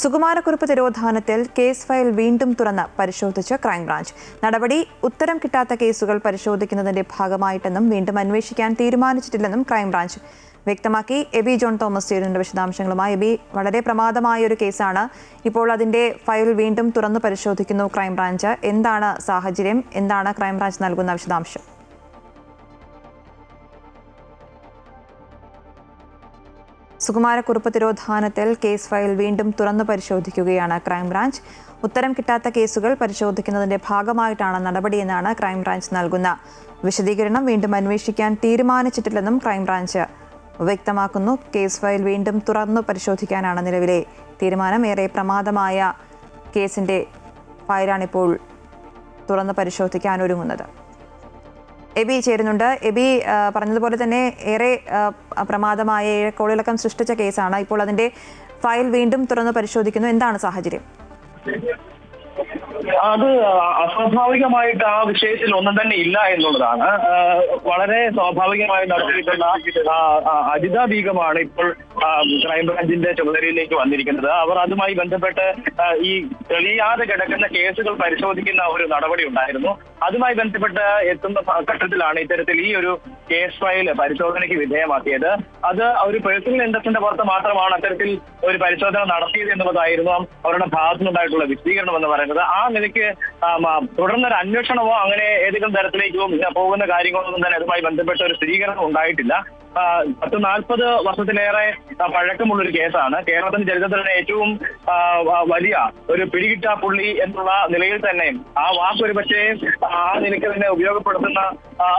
Sukumara Kurup തിരോധാനത്തിൽ case file വീണ്ടും തുറന്ന് പരിശോധിച്ച് ക്രൈംബ്രാഞ്ച്. നടപടി ഉത്തരം കിട്ടാത്ത കേസുകൾ പരിശോധിക്കുന്നതിന്റെ ഭാഗമായിട്ടെന്നും വീണ്ടും അന്വേഷിക്കാൻ തീരുമാനിച്ചിട്ടില്ലെന്നും ക്രൈംബ്രാഞ്ച് വ്യക്തമാക്കി. എബി ജോൺ തോമസ് ചേരുന്നുണ്ട് വിശദാംശങ്ങളുമായി. എബി, വളരെ പ്രമാദമായ ഒരു കേസാണ്. ഇപ്പോൾ അതിന്റെ ഫയൽ വീണ്ടും തുറന്നു പരിശോധിക്കുന്നു ക്രൈംബ്രാഞ്ച്. എന്താണ് സാഹചര്യം? എന്താണ് ക്രൈംബ്രാഞ്ച് നൽകുന്ന വിശദാംശം? സുകുമാരക്കുറുപ്പ് തിരോധാനത്തിൽ കേസ് ഫയൽ വീണ്ടും തുറന്നു പരിശോധിക്കുകയാണ് ക്രൈംബ്രാഞ്ച്. ഉത്തരം കിട്ടാത്ത കേസുകൾ പരിശോധിക്കുന്നതിന്റെ ഭാഗമായിട്ടാണ് നടപടിയെന്നാണ് ക്രൈംബ്രാഞ്ച് നൽകുന്ന വിശദീകരണം. വീണ്ടും അന്വേഷിക്കാൻ തീരുമാനിച്ചിട്ടില്ലെന്നും ക്രൈംബ്രാഞ്ച് വ്യക്തമാക്കുന്നു. കേസ് ഫയൽ വീണ്ടും തുറന്നു പരിശോധിക്കാനാണ് നിലവിലെ തീരുമാനം. ഏറെ പ്രമാദമായ കേസിന്റെ ഫയലാണിപ്പോൾ തുറന്നു പരിശോധിക്കാനൊരുങ്ങുന്നത്. എബി ചേരുന്നുണ്ട്. എബി, പറഞ്ഞതുപോലെ തന്നെ ഏറെ പ്രമാദമായ കോളിളക്കം സൃഷ്ടിച്ച കേസാണ്. ഇപ്പോൾ അതിന്റെ ഫയൽ വീണ്ടും തുറന്ന് പരിശോധിക്കുന്നു. എന്താണ് സാഹചര്യം? അത് അസ്വാഭാവികമായിട്ട് ആ വിഷയത്തിൽ ഒന്നും തന്നെ ഇല്ല എന്നുള്ളതാണ്. വളരെ സ്വാഭാവികമായി നടത്തിയിട്ടുള്ള അജിത ബീഗമാണ് ഇപ്പോൾ ക്രൈംബ്രാഞ്ചിന്റെ ചുമതലയിലേക്ക് വന്നിരിക്കുന്നത്. അവർ അതുമായി ബന്ധപ്പെട്ട് ഈ തെളിയാതെ കിടക്കുന്ന കേസുകൾ പരിശോധിക്കുന്ന ഒരു നടപടി ഉണ്ടായിരുന്നു. അതുമായി ബന്ധപ്പെട്ട് എത്തുന്ന ഘട്ടത്തിലാണ് ഇത്തരത്തിൽ ഈ ഒരു കേസ് ഫയൽ പരിശോധനയ്ക്ക് വിധേയമാക്കിയത്. അത് ഒരു പേഴ്സണൽ ഇൻട്രസ്റ്റിന്റെ പുറത്ത് മാത്രമാണ് അത്തരത്തിൽ ഒരു പരിശോധന നടത്തിയത് എന്നുള്ളതായിരുന്നു അവരുടെ ഭാഗത്തുനിന്നുണ്ടായിട്ടുള്ള വിശദീകരണം എന്ന് പറയുന്നത്. ആ നിലയ്ക്ക് തുടർന്നൊരു അന്വേഷണമോ അങ്ങനെ ഏതെങ്കിലും തരത്തിലേക്കോ പോകുന്ന കാര്യങ്ങളൊന്നും തന്നെ അതുമായി ബന്ധപ്പെട്ട ഒരു സ്ഥിരീകരണം ഉണ്ടായിട്ടില്ല. 40 വർഷത്തിലേറെ പഴക്കമുള്ളൊരു കേസാണ്. കേരളത്തിന്റെ ചരിത്രത്തിലെ ഏറ്റവും വലിയ ഒരു പിടികിട്ടാ പുള്ളി എന്നുള്ള നിലയിൽ തന്നെ ആ വാക്കൊരു പക്ഷേ ആ നിലയ്ക്ക് തന്നെ ഉപയോഗപ്പെടുത്തുന്ന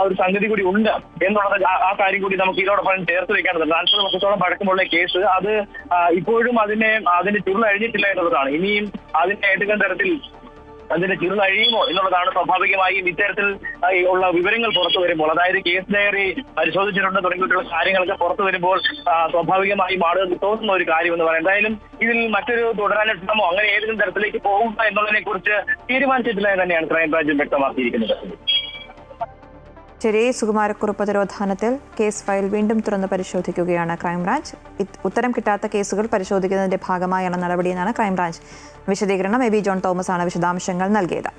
ഒരു സംഗതി കൂടി ഉണ്ട് എന്നുള്ളത് ആ കാര്യം കൂടി നമുക്ക് ഇതിനോടൊപ്പം ചേർത്ത് വെക്കേണ്ടതുണ്ട്. 40 വർഷത്തോളം പഴക്കമുള്ള കേസ് അത് ഇപ്പോഴും അതിന്റെ ചുരുളഴിഞ്ഞിട്ടില്ല എന്നുള്ളതാണ്. ഇനിയും അതിന്റെ ഏതെങ്കിലും തരത്തിൽ അതിന്റെ ചുരുളഴിയുമോ എന്നുള്ളതാണ് സ്വാഭാവികമായും ഇത്തരത്തിൽ ഉള്ള വിവരങ്ങൾ പുറത്തു വരുമ്പോൾ, അതായത് കേസ് ഡയറി പരിശോധിച്ചിട്ടുണ്ട് തുടങ്ങിയിട്ടുള്ള കാര്യങ്ങളൊക്കെ പുറത്തു വരുമ്പോൾ സ്വാഭാവികമായും ആളുകൾക്ക് തോന്നുന്ന ഒരു കാര്യം എന്ന് പറയാം. എന്തായാലും ഇതിൽ മറ്റൊരു തുടരാന്വേഷണമോ അങ്ങനെ ഏതെങ്കിലും തരത്തിലേക്ക് പോകുക എന്നുള്ളതിനെ കുറിച്ച് തീരുമാനിച്ചിട്ടില്ല എന്ന് തന്നെയാണ് ക്രൈംബ്രാഞ്ച് വ്യക്തമാക്കിയിരിക്കുന്നത്. ശരി, സുകുമാരക്കുറുപ്പ് തിരോധാനത്തിൽ കേസ് ഫയൽ വീണ്ടും തുറന്ന് പരിശോധിക്കുകയാണ് ക്രൈംബ്രാഞ്ച്. ഉത്തരം കിട്ടാത്ത കേസുകൾ പരിശോധിക്കുന്നതിന്റെ ഭാഗമായാണ് നടപടിയെന്നാണ് ക്രൈംബ്രാഞ്ച് വിശദീകരണം. എബി ജോൺ തോമസ് ആണ് വിശദാംശങ്ങൾ നൽകിയത്.